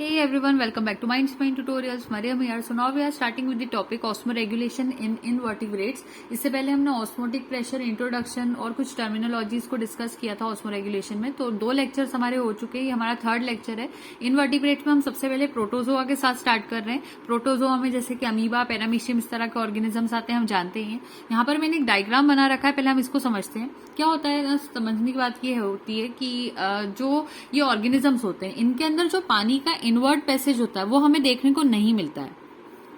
Hey everyone, welcome back to Mind Spine Tutorials. Mariam here. So now we are starting with the topic osmoregulation in invertebrates. इससे पहले हमने osmotic pressure introduction और कुछ terminologies को discuss किया था osmoregulation में. तो 2 लेक्चर्स हमारे हो चुके हैं. ये हमारा 3rd लेक्चर है. इनवर्टिब्रेट्स में हम सबसे पहले प्रोटोजोआ के साथ स्टार्ट कर रहे हैं. प्रोटोजोआ में जैसे कि अमीबा, पैरामीशियम, इस तरह के ऑर्गेनिजम्स आते हैं, हम जानते ही हैं. यहाँ पर मैंने एक डायग्राम बना रखा है. पहले हम इसको समझते हैं. क्या होता है, समझने की बात ये होती है कि जो ये ऑर्गेनिजम्स होते हैं इनके अंदर जो पानी का इनवर्ट पैसेज होता है वो हमें देखने को नहीं मिलता है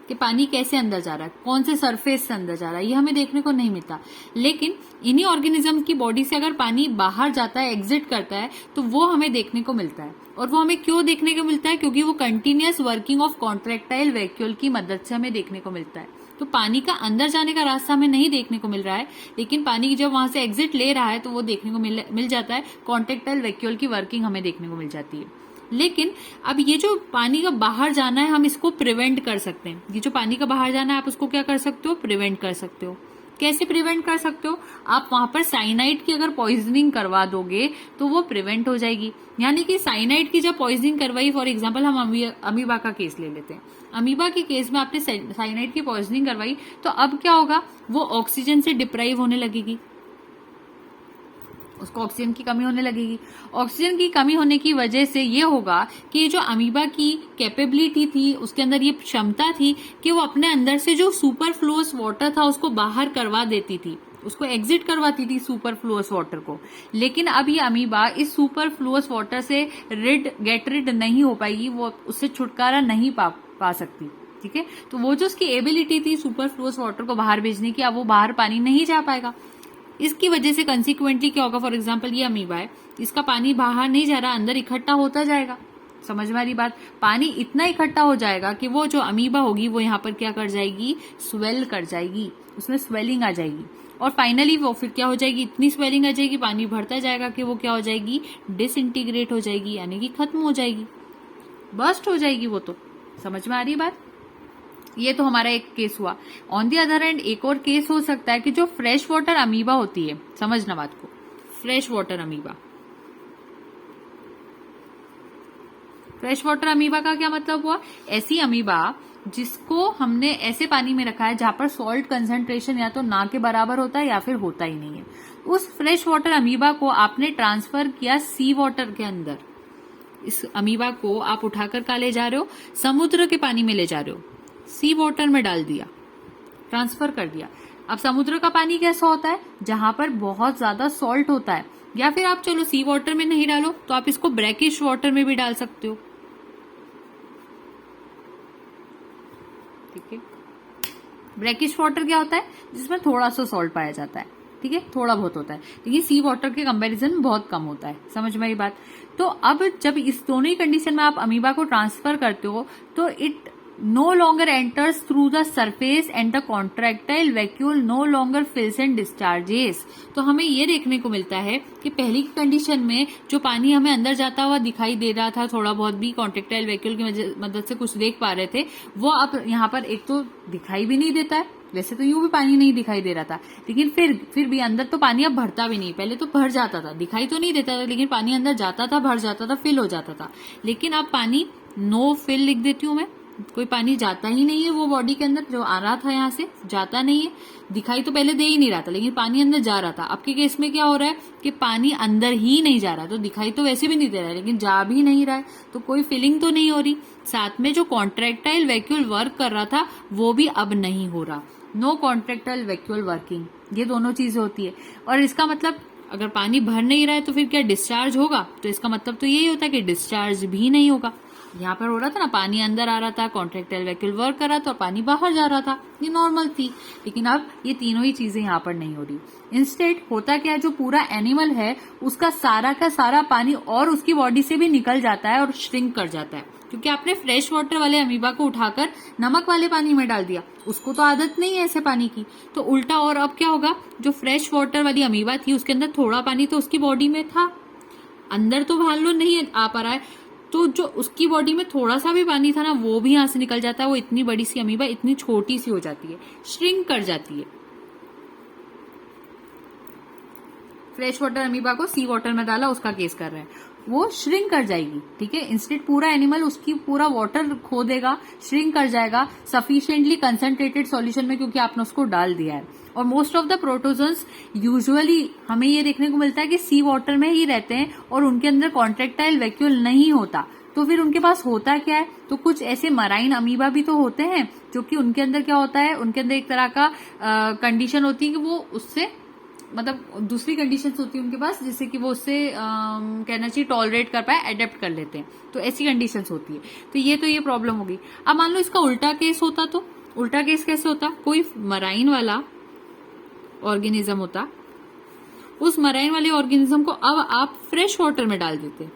कि पानी कैसे अंदर जा रहा है, कौन से सरफेस से अंदर जा रहा है, ये हमें देखने को नहीं मिलता. लेकिन इन्हीं ऑर्गेनिज्म की बॉडी से अगर पानी बाहर जाता है, एग्जिट करता है, तो वो हमें देखने को मिलता है. और वो हमें क्यों देखने को मिलता है? क्योंकि वो continuous working of contractile vacuole की मदद से हमें देखने को मिलता है. तो पानी का अंदर जाने का रास्ता हमें नहीं देखने को मिल रहा है, लेकिन पानी जब वहां से एग्जिट ले रहा है तो वो देखने को मिल जाता है. कॉन्ट्रैक्टाइल वैक्यूल की वर्किंग हमें देखने को मिल जाती है. लेकिन अब ये जो पानी का बाहर जाना है हम इसको प्रिवेंट कर सकते हैं. ये जो पानी का बाहर जाना है आप उसको क्या कर सकते हो? प्रिवेंट कर सकते हो. कैसे प्रिवेंट कर सकते हो? आप वहां पर साइनाइड की अगर पॉइजनिंग करवा दोगे तो वो प्रिवेंट हो जाएगी. यानी कि साइनाइड की जब पॉइजनिंग करवाई, फॉर एग्जांपल हम अमीबा का केस ले लेते हैं. अमीबा के केस में आपने साइनाइड की पॉइजनिंग करवाई तो अब क्या होगा? वो ऑक्सीजन से डिप्राइव होने लगेगी, उसको ऑक्सीजन की कमी होने लगेगी. ऑक्सीजन की कमी होने की वजह से ये होगा कि ये जो अमीबा की कैपेबिलिटी थी, उसके अंदर ये क्षमता थी कि वो अपने अंदर से जो सुपरफ्लुअस वाटर था उसको बाहर करवा देती थी, उसको एग्जिट करवाती थी सुपरफ्लुअस वाटर को. लेकिन अब ये अमीबा इस वाटर से गेट रिड नहीं हो पाएगी, वो उससे छुटकारा नहीं पा सकती. ठीक है, तो वो जो उसकी एबिलिटी थी सुपरफ्लुअस वाटर को बाहर भेजने की, अब वो बाहर पानी नहीं जा पाएगा. इसकी वजह से कंसिक्वेंटली क्या होगा? फॉर एग्जाम्पल ये अमीबा है, इसका पानी बाहर नहीं जा रहा, अंदर इकट्ठा होता जाएगा. समझ में आ रही बात? पानी इतना इकट्ठा हो जाएगा कि वो जो अमीबा होगी वो यहाँ पर क्या कर जाएगी? स्वेल कर जाएगी, उसमें स्वेलिंग आ जाएगी. और फाइनली वो फिर क्या हो जाएगी? इतनी स्वेलिंग आ जाएगी, पानी भरता जाएगा कि वो क्या हो जाएगी? डिसइंटीग्रेट हो जाएगी, यानी कि खत्म हो जाएगी, बर्स्ट हो जाएगी वो. तो समझ में आ रही बात? ये तो हमारा एक केस हुआ. ऑन दी अदर एंड एक और केस हो सकता है कि जो फ्रेश वाटर अमीबा होती है, समझना बात को, fresh water amoeba. Fresh water amoeba का क्या मतलब हुआ? ऐसी अमीबा जिसको हमने ऐसे पानी में रखा है जहां पर सॉल्ट कंसंट्रेशन या तो ना के बराबर होता है या फिर होता ही नहीं है. उस फ्रेश वाटर अमीबा को आपने ट्रांसफर किया सी वाटर के अंदर. इस अमीबा को आप उठाकर कहाँ ले जा रहे हो? समुद्र के पानी में ले जा रहे हो, सी वाटर में डाल दिया, ट्रांसफर कर दिया. अब समुद्र का पानी कैसा होता है? जहां पर बहुत ज्यादा सॉल्ट होता है. या फिर आप चलो सी वाटर में नहीं डालो तो आप इसको ब्रैकिश वाटर में भी डाल सकते हो. ठीक है, ब्रैकिश वाटर क्या होता है? जिसमें थोड़ा सा सॉल्ट पाया जाता है. ठीक है, थोड़ा बहुत होता है, लेकिन सी वाटर के कंपैरिजन में बहुत कम होता है. समझ में आई बात? तो अब जब इस दोनों ही कंडीशन में आप अमीबा को ट्रांसफर करते हो तो it no longer enters through the surface and the contractile vacuole no longer fills and discharges. तो हमें ये देखने को मिलता है कि पहली कंडीशन में जो पानी हमें अंदर जाता हुआ दिखाई दे रहा था, थोड़ा बहुत भी कॉन्ट्रैक्टाइल वैक्यूल की मदद से कुछ देख पा रहे थे, वो अब यहाँ पर एक तो दिखाई भी नहीं देता है. वैसे तो यूं भी पानी नहीं दिखाई दे रहा था, लेकिन फिर भी अंदर तो पानी अब भरता भी नहीं. पहले तो भर जाता था, दिखाई तो नहीं देता था, लेकिन पानी अंदर जाता था, भर जाता था, फिल हो जाता था. लेकिन अब पानी नो फिल लिख देती हूं मैं, कोई पानी जाता ही नहीं है वो बॉडी के अंदर. जो आ रहा था यहाँ से जाता नहीं है, दिखाई तो पहले दे ही नहीं रहा था, लेकिन पानी अंदर जा रहा था. आपके केस में क्या हो रहा है कि पानी अंदर ही नहीं जा रहा, तो दिखाई तो वैसे भी नहीं दे रहा है, लेकिन जा भी नहीं रहा है, तो कोई फीलिंग तो नहीं हो रही. साथ में जो कॉन्ट्रैक्टाइल वैक्यूल वर्क कर रहा था वो भी अब नहीं हो रहा. नो कॉन्ट्रैक्टाइल वैक्यूल वर्किंग, ये दोनों चीजें होती है. और इसका मतलब अगर पानी भर नहीं रहा है तो फिर क्या डिस्चार्ज होगा? तो इसका मतलब तो यही होता है कि डिस्चार्ज भी नहीं होगा. यहाँ पर हो रहा था ना, पानी अंदर आ रहा था, कॉन्ट्रैक्टाइल वैक्यूल वर्क कर रहा था और पानी बाहर जा रहा था, ये नॉर्मल थी. लेकिन अब ये तीनों ही चीजें यहाँ पर नहीं हो रही. इंस्टेड होता क्या है, जो पूरा एनिमल है उसका सारा का सारा पानी और उसकी बॉडी से भी निकल जाता है और श्रिंक कर जाता है, क्योंकि आपने फ्रेश वाटर वाले अमीबा को उठाकर नमक वाले पानी में डाल दिया. उसको तो आदत नहीं है ऐसे पानी की, तो उल्टा. और अब क्या होगा, जो फ्रेश वाटर वाली अमीबा थी उसके अंदर थोड़ा पानी तो उसकी बॉडी में था, अंदर तो मान लो नहीं आ पा रहा है, तो जो उसकी बॉडी में थोड़ा सा भी पानी था ना वो भी यहां से निकल जाता है. वो इतनी बड़ी सी अमीबा इतनी छोटी सी हो जाती है, श्रिंक कर जाती है. फ्रेश वाटर अमीबा को सी वाटर में डाला, उसका केस कर रहे हैं. वो श्रिंक कर जाएगी, ठीक है। इंस्टेड पूरा एनिमल उसकी पूरा वाटर खो देगा, श्रिंक कर जाएगा सफिशिएंटली कंसंट्रेटेड सॉल्यूशन में, क्योंकि आपने उसको डाल दिया है। और most of the protozoans usually हमें ये देखने को मिलता है कि सी वाटर में ही रहते हैं और उनके अंदर कॉन्ट्रेक्टाइल वैक्यूल नहीं होता। तो फिर उनके पास होता क्या है, तो कुछ ऐसे मराइन अमीबा भी तो होते हैं जो कि उनके अंदर क्या होता है, उनके अंदर एक तरह का कंडीशन होती है कि वो उससे मतलब दूसरी कंडीशंस होती है उनके पास, जिससे कि वो उससे कहना चाहिए टॉलरेट कर पाए, अडेप्ट कर लेते हैं। तो ऐसी कंडीशंस होती है। तो ये प्रॉब्लम होगी। अब मान लो इसका उल्टा केस होता, तो उल्टा केस कैसे होता, कोई मराइन वाला ऑर्गेनिज्म होता, उस मराइन वाले ऑर्गेनिज्म को अब आप फ्रेश वाटर में डाल देते।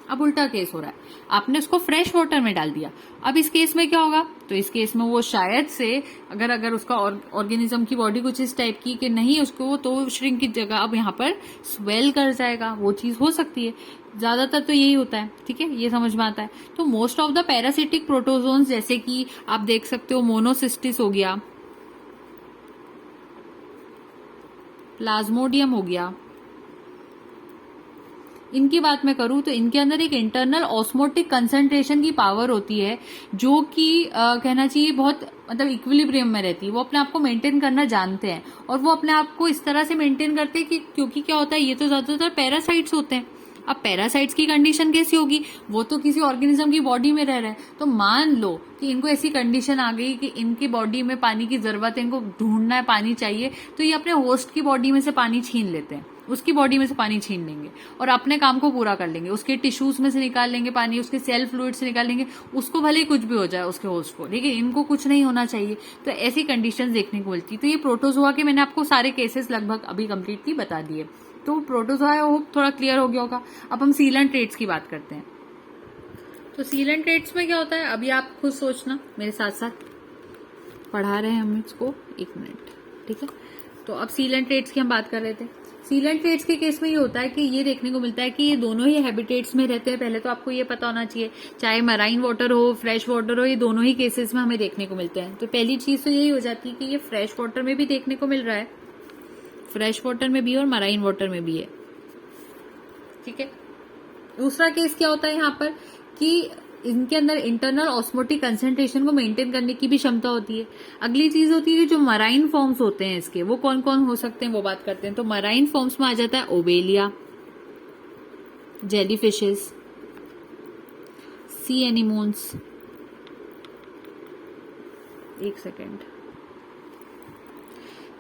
अब उल्टा केस हो रहा है, आपने उसको फ्रेश वाटर में डाल दिया। अब इस केस में क्या होगा, तो इस केस में वो शायद से अगर उसका ऑर्गेनिज्म की बॉडी कुछ इस टाइप की कि नहीं उसको, तो श्रिंक की जगह अब यहाँ पर स्वेल कर जाएगा, वो चीज हो सकती है। ज्यादातर तो यही होता है, ठीक है, ये समझ में आता है। तो most of the parasitic protozoans जैसे कि आप देख सकते हो मोनोसिस्टिस हो गया, प्लाज्मोडियम हो गया, इनकी बात मैं करूं तो इनके अंदर एक इंटरनल ऑस्मोटिक कंसंट्रेशन की पावर होती है, जो कि कहना चाहिए बहुत मतलब इक्विलिब्रियम में रहती है। वो अपने आप को मेंटेन करना जानते हैं, और वो अपने आप को इस तरह से मेंटेन करते हैं कि क्योंकि क्या होता है, ये तो ज्यादातर पैरासाइट्स होते हैं। अब पैरासाइट्स की कंडीशन कैसी होगी, वो तो किसी ऑर्गेनिज्म की बॉडी में रह रहे हैं। तो मान लो कि इनको ऐसी कंडीशन आ गई कि इनकी बॉडी में पानी की जरूरत है, इनको ढूंढना है, पानी चाहिए, तो ये अपने होस्ट की बॉडी में से पानी छीन लेते हैं, उसकी बॉडी में से पानी छीन लेंगे और अपने काम को पूरा कर लेंगे। उसके टिश्यूज में से निकाल लेंगे पानी, उसके सेल फ्लूइड से निकाल लेंगे, उसको भले ही कुछ भी हो जाए उसके होस्ट को, लेकिन इनको कुछ नहीं होना चाहिए। तो ऐसी कंडीशंस देखने को मिलती। तो ये प्रोटोजोआ के मैंने आपको सारे केसेस लगभग अभी कंप्लीटली बता दिए। तो प्रोटोजोआ होप थोड़ा क्लियर हो गया होगा। अब हम सीलेंट ट्रेट्स की बात करते हैं। तो सीलेंट ट्रेट्स में क्या होता है, अभी आप खुद सोचना, मेरे साथ साथ पढ़ा रहे हैं हम इसको, एक मिनट, ठीक है। तो अब सीलेंट ट्रेट्स की हम बात कर रहे थे। सीलेंट ट्रेट्स के केस में ये होता है कि ये देखने को मिलता है कि ये दोनों ही हैबिटेट्स में रहते हैं। पहले तो आपको ये पता होना चाहिए, चाहे मराइन वाटर हो, फ्रेश वाटर हो, ये दोनों ही केसेस में हमें देखने को मिलते हैं। तो पहली चीज तो यही हो जाती है कि ये फ्रेश वाटर में भी देखने को मिल रहा है, फ्रेश वाटर में भी और मराइन वाटर में भी है, ठीक है। दूसरा केस क्या होता है यहाँ पर कि इनके अंदर इंटरनल ऑस्मोटिक कंसंट्रेशन को मेंटेन करने की भी क्षमता होती है। अगली चीज होती है जो मराइन फॉर्म्स होते हैं इसके, वो कौन कौन हो सकते हैं वो बात करते हैं। तो मराइन फॉर्म्स में आ जाता है ओबेलिया, जेलीफिशेस, सी एनिमोन्स, एक सेकेंड,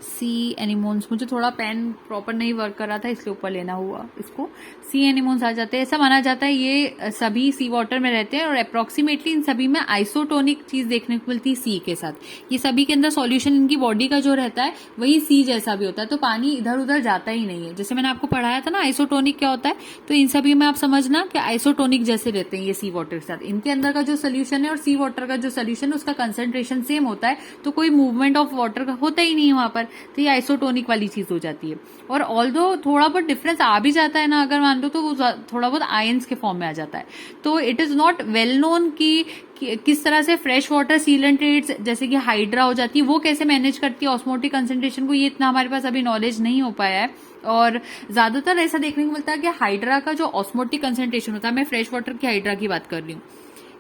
सी एनिमोन्स, मुझे थोड़ा पेन प्रॉपर नहीं वर्क कर रहा था इसलिए ऊपर लेना हुआ इसको। सी एनिमोन्स आ जाते हैं। ऐसा माना जाता है ये सभी सी वाटर में रहते हैं और अप्रोक्सीमेटली इन सभी में आइसोटोनिक चीज देखने को मिलती है सी के साथ। ये सभी के अंदर सॉल्यूशन इनकी बॉडी का जो रहता है वही सी जैसा भी होता है, तो पानी इधर उधर जाता ही नहीं है। जैसे मैंने आपको पढ़ाया था ना आइसोटोनिक क्या होता है, तो इन सभी में आप समझना कि आइसोटोनिक जैसे रहते हैं ये सी वाटर के साथ। इनके अंदर का जो सोल्यूशन है और सी वाटर का जो सोल्यूशन है उसका कंसंट्रेशन सेम होता है, तो कोई मूवमेंट ऑफ वाटर का होता ही नहीं है वहां पर। तो ये आइसोटोनिक वाली चीज हो जाती है। और ऑल्दो थोड़ा बहुत डिफरेंस आ भी जाता है ना अगर मान लो, तो वो थोड़ा बहुत आयंस के फॉर्म में आ जाता है। तो it is not well known कि किस तरह से फ्रेश वाटर सीलेंट ट्रेट्स जैसे कि हाइड्रा हो जाती है वो कैसे मैनेज करती है ऑस्मोटिक कंसंट्रेशन को, ये इतना हमारे पास अभी नॉलेज नहीं हो पाया है। और ज्यादातर ऐसा देखने को मिलता है कि हाइड्रा का जो ऑस्मोटिक कंसंट्रेशन होता है, मैं फ्रेश वाटर की हाइड्रा की बात कर रही हूँ,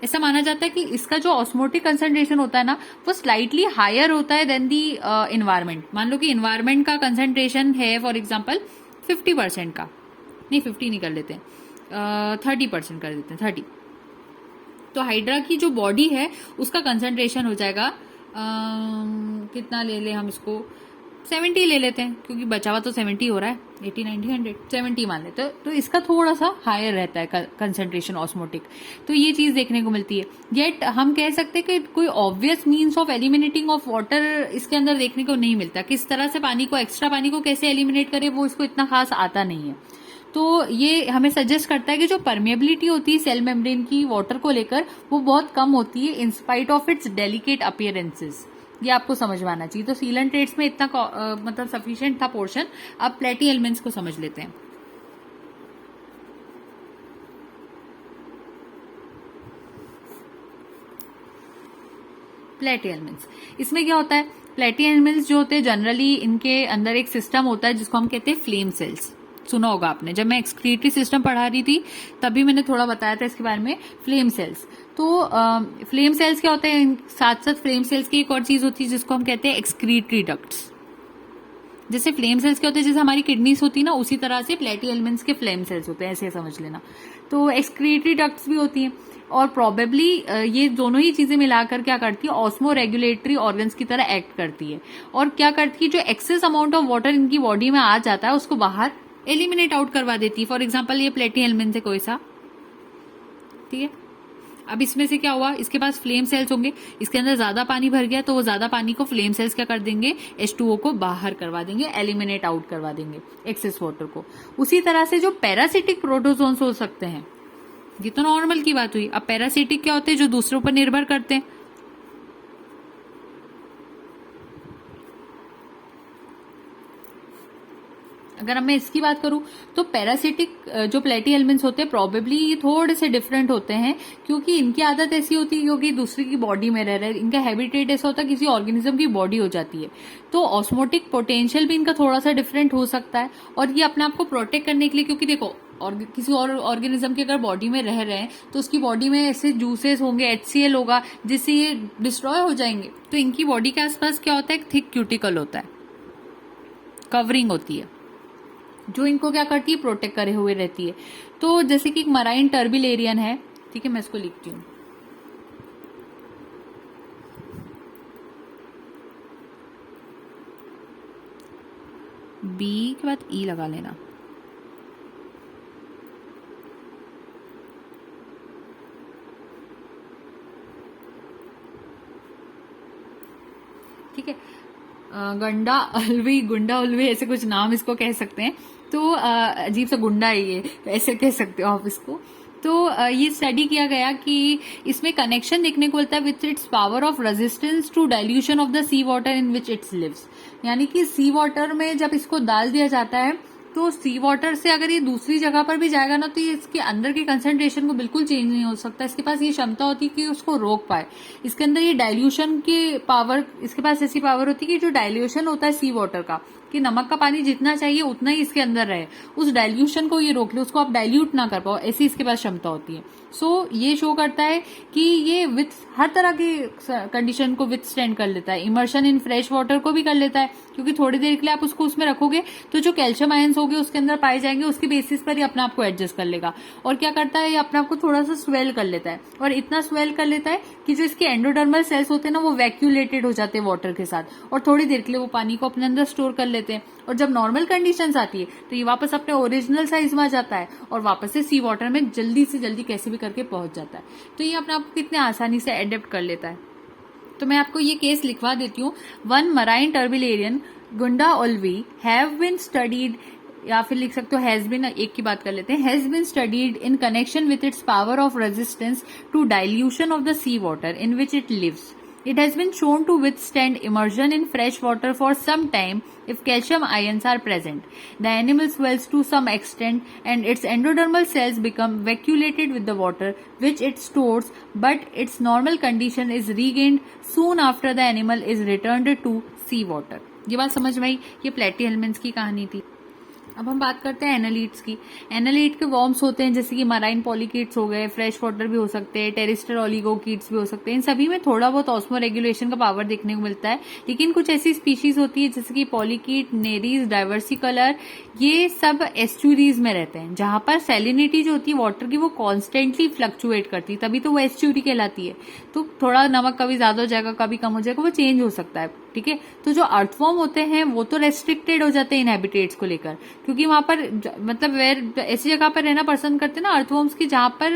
ऐसा माना जाता है कि इसका जो ऑस्मोटिक कंसंट्रेशन होता है ना वो स्लाइटली हायर होता है देन दी इन्वायरमेंट। मान लो कि इन्वायरमेंट का कंसंट्रेशन है फॉर एग्जांपल 50% का, नहीं 50 नहीं कर लेते हैं, 30% कर देते हैं, 30। तो हाइड्रा की जो बॉडी है उसका कंसंट्रेशन हो जाएगा कितना ले ले हम इसको, 70 ले लेते हैं क्योंकि बचा हुआ तो 70 हो रहा है, 80 90 100 70 मान लेते हैं। तो इसका थोड़ा सा हायर रहता है कंसंट्रेशन ऑस्मोटिक। तो ये चीज देखने को मिलती है। येट हम कह सकते हैं कि कोई obvious means of eliminating of water इसके अंदर देखने को नहीं मिलता। किस तरह से पानी को, एक्स्ट्रा पानी को कैसे एलिमिनेट करे वो इसको इतना खास आता नहीं है। तो ये हमें सजेस्ट करता है कि जो परमेबिलिटी होती है सेल मेम्ब्रेन की वाटर को लेकर वो बहुत कम होती है in spite of its delicate appearances. ये आपको समझ में आना चाहिए। तो सीलेंट ट्रेट्स में इतना मतलब सफिशिएंट था पोर्शन। अब प्लेटी एलिमेंट्स को समझ लेते हैं। प्लेटी एलिमेंट्स, इसमें क्या होता है, प्लेटी एनिमल्स जो होते हैं जनरली इनके अंदर एक सिस्टम होता है जिसको हम कहते हैं फ्लेम सेल्स। सुना होगा आपने, जब मैं एक्सक्रीटरी सिस्टम पढ़ा रही थी तभी मैंने थोड़ा बताया था इसके बारे में, फ्लेम सेल्स। तो फ्लेम सेल्स क्या होते हैं, साथ साथ फ्लेम सेल्स की एक और चीज होती है जिसको हम कहते हैं एक्सक्रीटरी डक्ट्स। जैसे फ्लेम सेल्स क्या होते हैं, जैसे हमारी किडनीज होती है ना, उसी तरह से प्लेटी एलिमेंट्स के फ्लेम सेल्स होते हैं, ऐसे समझ लेना। तो एक्सक्रीटरी डक्ट्स भी होती हैं, और प्रोबेबली ये दोनों ही चीजें मिलाकर क्या करती है, ऑस्मो रेगुलेटरी ऑर्गन्स की तरह एक्ट करती है। और क्या करती है, जो एक्सेस अमाउंट ऑफ वाटर इनकी बॉडी में आ जाता है उसको बाहर एलिमिनेट आउट करवा देती है। फॉर एग्जाम्पल ये प्लेटी एलिमेंट है कोई सा, ठीक है। अब इसमें से क्या हुआ, इसके पास फ्लेम सेल्स होंगे, इसके अंदर ज्यादा पानी भर गया तो वो ज्यादा पानी को फ्लेम सेल्स क्या कर देंगे, H2O को बाहर करवा देंगे, एलिमिनेट आउट करवा देंगे एक्सेस वाटर को। उसी तरह से जो पैरासिटिक प्रोटोजोन्स हो सकते हैं, ये तो नॉर्मल की बात हुई। अब पैरासिटिक क्या होते हैं, जो दूसरों पर निर्भर करते हैं। अगर अब मैं इसकी बात करूं तो पैरासिटिक जो प्लेटी एलिमेंट्स होते हैं प्रोबेबली ये थोड़े से डिफरेंट होते हैं, क्योंकि इनकी आदत ऐसी होती है क्योंकि दूसरे की बॉडी में रह रहे हैं, इनका हैबिटेट ऐसा होता है किसी ऑर्गेनिज्म की बॉडी हो जाती है, तो ऑस्मोटिक पोटेंशियल भी इनका थोड़ा सा डिफरेंट हो सकता है। और ये अपने आप को प्रोटेक्ट करने के लिए, क्योंकि देखो और किसी और ऑर्गेनिज्म के अगर बॉडी में रह रहे हैं तो उसकी बॉडी में ऐसे जूसेस होंगे, HCl होगा, जिससे ये डिस्ट्रॉय हो जाएंगे। तो इनकी बॉडी के आसपास क्या होता है, एक थिक क्यूटिकल होता है, कवरिंग होती है, जो इनको क्या करती है, प्रोटेक्ट करे हुए रहती है। तो जैसे कि एक मराइन टर्बिलेरियन है, ठीक है, मैं इसको लिखती हूँ, बी के बाद ई लगा लेना। ठीक है, गंडा अलवी, गुंडा उल्वी, ऐसे कुछ नाम इसको कह सकते हैं। तो अजीब सा गुंडा है ये, ऐसे कह सकते हो आप इसको। तो ये स्टडी किया गया कि इसमें कनेक्शन देखने को मिलता है with its power of resistance to dilution of the sea water in which its lives. यानी कि सी वाटर में जब इसको डाल दिया जाता है तो सी वाटर से अगर ये दूसरी जगह पर भी जाएगा ना, तो ये इसके अंदर की कंसंट्रेशन को बिल्कुल चेंज नहीं हो सकता। इसके पास ये क्षमता होती है कि उसको रोक पाए। इसके अंदर ये डाइल्यूशन की पावर, इसके पास ऐसी पावर होती है कि जो डाइल्यूशन होता है सी वाटर का, कि नमक का पानी जितना चाहिए उतना ही इसके अंदर रहे, उस डाइल्यूशन को ये रोक ले, उसको आप डाइल्यूट ना कर पाओ, ऐसी इसके पास क्षमता होती है। सो ये शो करता है कि ये विथ हर तरह की कंडीशन को विथ स्टैंड कर लेता है। इमर्शन इन फ्रेश वाटर को भी कर लेता है, क्योंकि थोड़ी देर के लिए आप उसको उसमें रखोगे तो जो कैल्शियम आयंस होंगे उसके अंदर पाए जाएंगे, उसके बेसिस पर ही अपने आप को एडजस्ट कर लेगा। और क्या करता है, ये अपने आप को थोड़ा सा स्वेल कर लेता है, और इतना स्वेल कर लेता है कि जो इसके एंडोडर्मल सेल्स होते हैं ना, वो वैक्यूलेटेड हो जाते हैं वाटर के साथ, और थोड़ी देर के लिए वो पानी को अपने अंदर स्टोर कर लेते हैं। और जब नॉर्मल कंडीशंस आती है तो ये वापस अपने ओरिजिनल साइज में आ जाता है और वापस से सी वाटर में जल्दी से जल्दी कैसे भी करके पहुंच जाता है। तो ये अपने आप को कितने आसानी से एडेप्ट कर लेता है। तो मैं आपको ये केस लिखवा देती हूँ। वन मराइन टर्बिलेरियन गुंडा ओल्वी हैव बीन स्टडीड, या फिर लिख सकते हो हैज बीन, एक की बात कर लेते हैं, has been studied in connection with its power of resistance to dilution of the sea water in which it lives. It has been shown to withstand immersion in fresh water for some time if calcium ions are present. The animal swells to some extent and its endodermal cells become vacuolated with the water which it stores, but its normal condition is regained soon after the animal is returned to sea water. ये बात समझ में आई? ये प्लेटी elements की कहानी थी। अब हम बात करते हैं एनालीट्स की। एनालीट के वॉर्म्स होते हैं जैसे कि मराइन पॉलीकीट्स हो गए, फ्रेश वाटर भी हो सकते हैं, टेरिस्टर ओलिगोकीट्स भी हो सकते हैं। इन सभी में थोड़ा बहुत ऑस्मो रेगुलेशन का पावर देखने को मिलता है, लेकिन कुछ ऐसी स्पीशीज होती है जैसे कि पॉलीकीट, नेरीज, डाइवर्सिकलर, ये सब एस्चुरीज में रहते हैं जहां पर सैलिनिटी जो होती है वाटर की वो कॉन्स्टेंटली फ्लक्चुएट करती है, तभी तो वो एस्चुरी कहलाती है। तो थोड़ा नमक कभी ज्यादा हो जाएगा, कभी कम हो जाएगा, वो चेंज हो सकता है। ठीक है, तो जो अर्थवॉर्म होते हैं वो तो रेस्ट्रिक्टेड हो जाते हैं इन हैबिटेट्स को लेकर, क्योंकि वहां पर मतलब ऐसी जगह पर रहना पसंद करते हैं ना अर्थवॉर्म्स की जहां पर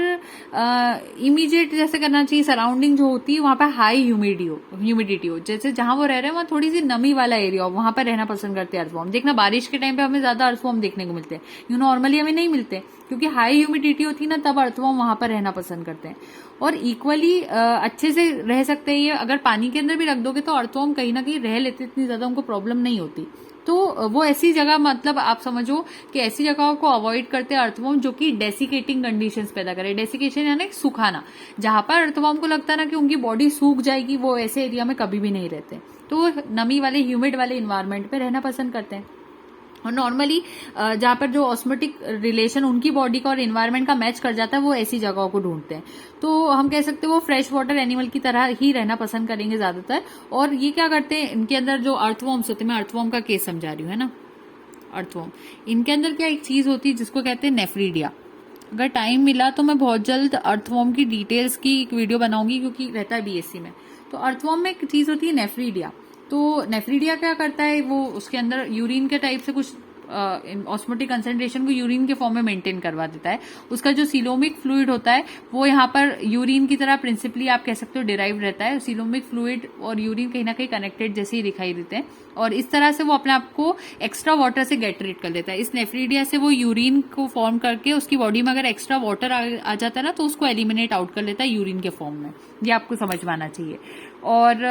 इमीडिएट जैसे करना चाहिए, सराउंडिंग जो होती है वहां पर हाई ह्यूमिडिटी हो, जैसे जहां वो रह रहे हैं वहां थोड़ी सी नमी वाला एरिया हो, वहां पर रहना पसंद करते हैं अर्थवॉर्म। देखना बारिश के टाइम पे हमें ज्यादा अर्थवॉर्म देखने को मिलते हैं, यू नॉर्मली हमें नहीं मिलते, क्योंकि हाई ह्यूमिडिटी होती है ना, तब अर्थवॉर्म वहां पर रहना पसंद करते हैं। और इक्वली अच्छे से रह सकते हैं ये, अगर पानी के अंदर भी रख दोगे तो अर्थवॉर्म कहीं ना कहीं रह लेते, इतनी ज्यादा उनको प्रॉब्लम नहीं होती। तो वो ऐसी जगह, मतलब आप समझो कि ऐसी जगहों को अवॉइड करते हैं अर्थवॉर्म जो कि डेसिकेटिंग कंडीशंस पैदा करे। डेसिकेशन यानी सुखाना, जहां पर अर्थवॉर्म को लगता है ना कि उनकी बॉडी सूख जाएगी, वो ऐसे एरिया में कभी भी नहीं रहते। तो वो नमी वाले, ह्यूमिड वाले इन्वायरमेंट पे रहना पसंद करते हैं। और नॉर्मली जहाँ पर जो ऑस्मोटिक रिलेशन उनकी बॉडी का और इन्वायरमेंट का मैच कर जाता है, वो ऐसी जगहों को ढूंढते हैं। तो हम कह सकते हैं वो फ्रेश वाटर एनिमल की तरह ही रहना पसंद करेंगे ज्यादातर। और ये क्या करते हैं, इनके अंदर जो अर्थवॉर्म्स होते हैं, मैं अर्थवॉर्म का केस समझा रही हूँ, है ना, अर्थवॉर्म, इनके अंदर क्या एक चीज होती है जिसको कहते हैं नेफ्रीडिया। अगर टाइम मिला तो मैं बहुत जल्द अर्थवॉर्म की डिटेल्स की एक वीडियो बनाऊंगी, क्योंकि रहता है बीएससी में। तो अर्थवॉर्म में एक चीज होती है नेफ्रीडिया। तो नेफ्रीडिया क्या करता है, वो उसके अंदर यूरिन के टाइप से कुछ ऑस्मोटिक कंसंट्रेशन को यूरिन के फॉर्म में मेंटेन करवा देता है। उसका जो सीलोमिक फ्लूइड होता है वो यहाँ पर यूरिन की तरह प्रिंसिपली आप कह सकते हो डिराइव रहता है। सीलोमिक फ्लूइड और यूरिन कहीं ना कहीं कनेक्टेड जैसे ही दिखाई देते हैं, और इस तरह से वो अपने आप को एक्स्ट्रा वाटर से गेट रीड कर लेता है। इस नेफ्रीडिया से वो यूरिन को फॉर्म करके उसकी बॉडी में अगर एक्स्ट्रा वाटर आ जाता है ना, तो उसको एलिमिनेट आउट कर लेता है यूरिन के फॉर्म में। ये आपको समझ में आना चाहिए। और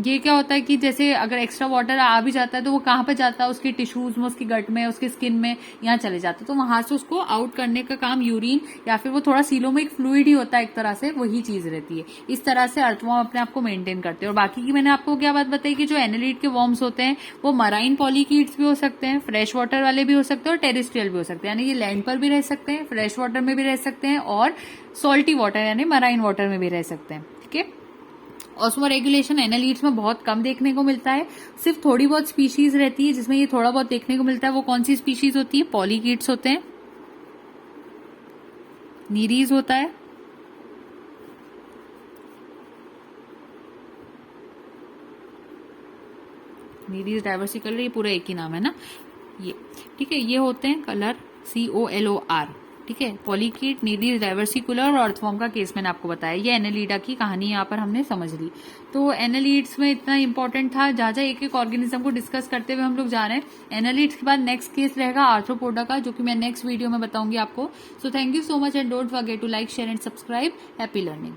ये क्या होता है कि जैसे अगर एक्स्ट्रा वाटर आ भी जाता है तो वो कहाँ पे जाता है, उसकी टिश्यूज में, उसकी गट में, उसकी स्किन में, यहाँ चले जाता है। तो वहां से उसको आउट करने का काम यूरिन या फिर वो थोड़ा सीलोमिक फ्लूइड ही होता है एक तरह से, वही चीज रहती है। इस तरह से अर्थवॉर्म अपने आप को मेंटेन करते हैं। और बाकी की मैंने आपको क्या बात बताई कि जो एनालिड के वॉर्म्स होते हैं वो मराइन पॉलीकीट्स भी हो सकते हैं, फ्रेश वाटर वाले भी हो सकते हैं और टेरेस्ट्रियल भी हो सकते हैं। यानी ये लैंड पर भी रह सकते हैं, फ्रेश वाटर में भी रह सकते हैं और सॉल्टी वाटर यानी मराइन वाटर में भी रह सकते हैं। ठीक है। ऑस्मो रेगुलेशन एनालिड्स में बहुत कम देखने को मिलता है, सिर्फ थोड़ी बहुत स्पीशीज रहती है जिसमें ये थोड़ा बहुत देखने को मिलता है। वो कौन सी स्पीशीज होती है, पॉलीकीट्स होते हैं, नीरीज होता है, नीरीज डाइवर्सिकलर, ये पूरा एक ही नाम है ना ये। ठीक है, ये होते हैं कलर, COLOR। ठीक है, पॉलीकीट, नीरीज डाइवर्सिकुलर और अर्थवॉर्म का केस मैंने आपको बताया। ये एनालिडा की कहानी यहाँ पर हमने समझ ली। तो एनालिड्स में इतना इंपॉर्टेंट था, जहाँ जहाँ एक एक ऑर्गेनिज्म को डिस्कस करते हुए हम लोग जा रहे हैं। एनालिड्स के बाद नेक्स्ट केस रहेगा आर्थ्रोपोडा का, जो कि मैं नेक्स्ट वीडियो में बताऊंगी आपको। So thank you so much and don't forget to like, share and subscribe. Happy learning.